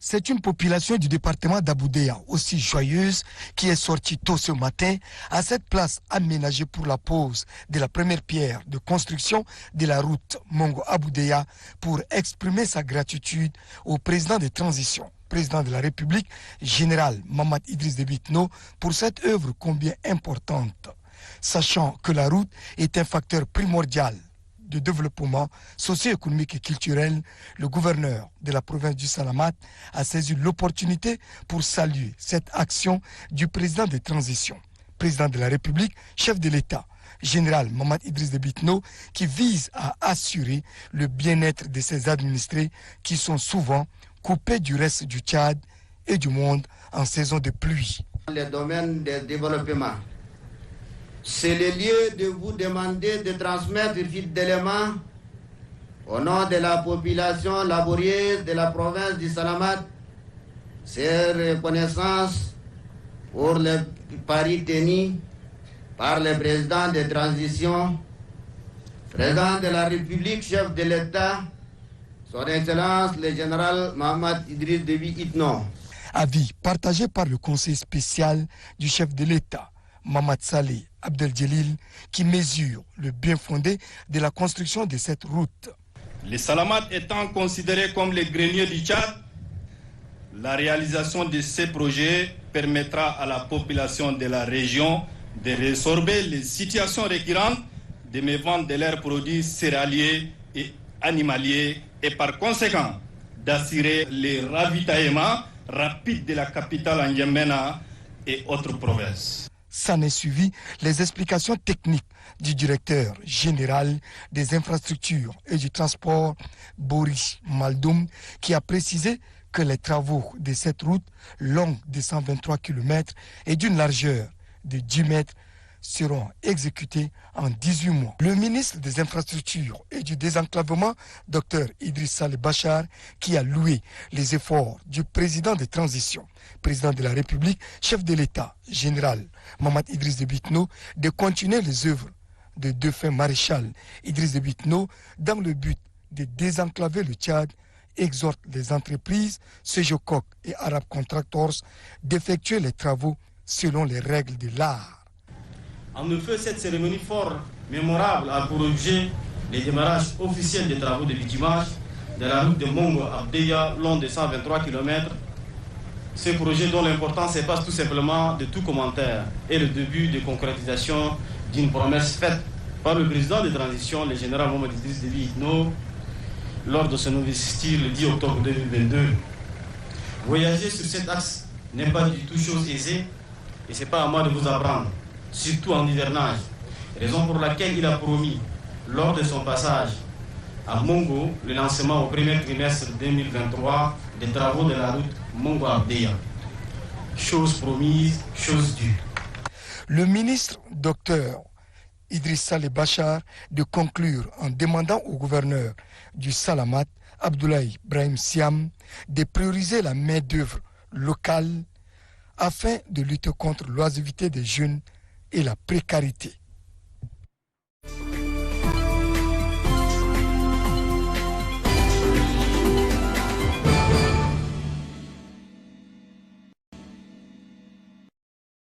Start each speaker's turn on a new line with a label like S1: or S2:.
S1: C'est une population du département d'Aboudéa, aussi joyeuse, qui est sortie tôt ce matin à cette place aménagée pour la pose de la première pierre de construction de la route Mongo-Aboudéa pour exprimer sa gratitude au président de transition, président de la République, général Mamadou Idriss Déby Itno, pour cette œuvre combien importante. Sachant que la route est un facteur primordial de développement socio-économique et culturel, le gouverneur de la province du Salamat a saisi l'opportunité pour saluer cette action du président de transition, président de la République, chef de l'État, général Mamadou Idriss Déby Itno, qui vise à assurer le bien-être de ses administrés qui sont souvent coupés du reste du Tchad et du monde en saison de pluie.
S2: Les domaines de développement. C'est le lieu de vous demander de transmettre fidèlement au nom de la population laborieuse de la province du Salamat ces reconnaissances pour les paris tenus par le président de transition, président de la République, chef de l'État, son Excellence le général Mamadou Idriss Déby Itno.
S1: Avis partagé par le conseil spécial du chef de l'État, Mamad Saleh Abdel Djelil, qui mesure le bien fondé de la construction de cette route.
S3: Les Salamat étant considérés comme les greniers du Tchad, la réalisation de ces projets permettra à la population de la région de résorber les situations récurrentes de mévente de leurs produits céréaliers et animaliers et par conséquent d'assurer les ravitaillements rapides de la capitale N'Djamena et autres provinces.
S1: S'en est suivi les explications techniques du directeur général des infrastructures et du transport, Boris Maldoum, qui a précisé que les travaux de cette route longue de 123 km et d'une largeur de 10 mètres seront exécutés en 18 mois. Le ministre des Infrastructures et du Désenclavement, Dr Idriss Saleh Bachar, qui a loué les efforts du président de transition, président de la République, chef de l'État, général Mamadou Idriss Déby Itno, de continuer les œuvres de défunt maréchal Idriss Déby Itno dans le but de désenclaver le Tchad, exhorte les entreprises, Sejococ et Arab Contractors d'effectuer les travaux selon les règles de l'art.
S4: En effet, cette cérémonie fort mémorable a pour objet le démarrage officiel des travaux de bitumage de la route de Mongo-Aboudéa, long de 123 km. Ce projet dont l'importance dépasse tout simplement de tout commentaire est le début de concrétisation d'une promesse faite par le président de transition, le général Mamadou Idriss Déby Itno, lors de son investiture le 10 octobre 2022. Voyager sur cet axe n'est pas du tout chose aisée et ce n'est pas à moi de vous apprendre, surtout en hivernage, raison pour laquelle il a promis, lors de son passage à Mongo, le lancement au premier trimestre 2023 des travaux de la route Mongo-Aboudéa. Chose promise, chose due.
S1: Le ministre Dr Idriss Saleh Bachar de conclure en demandant au gouverneur du Salamat, Abdoulaye Brahim Siam, de prioriser la main-d'œuvre locale afin de lutter contre l'oisiveté des jeunes et la précarité.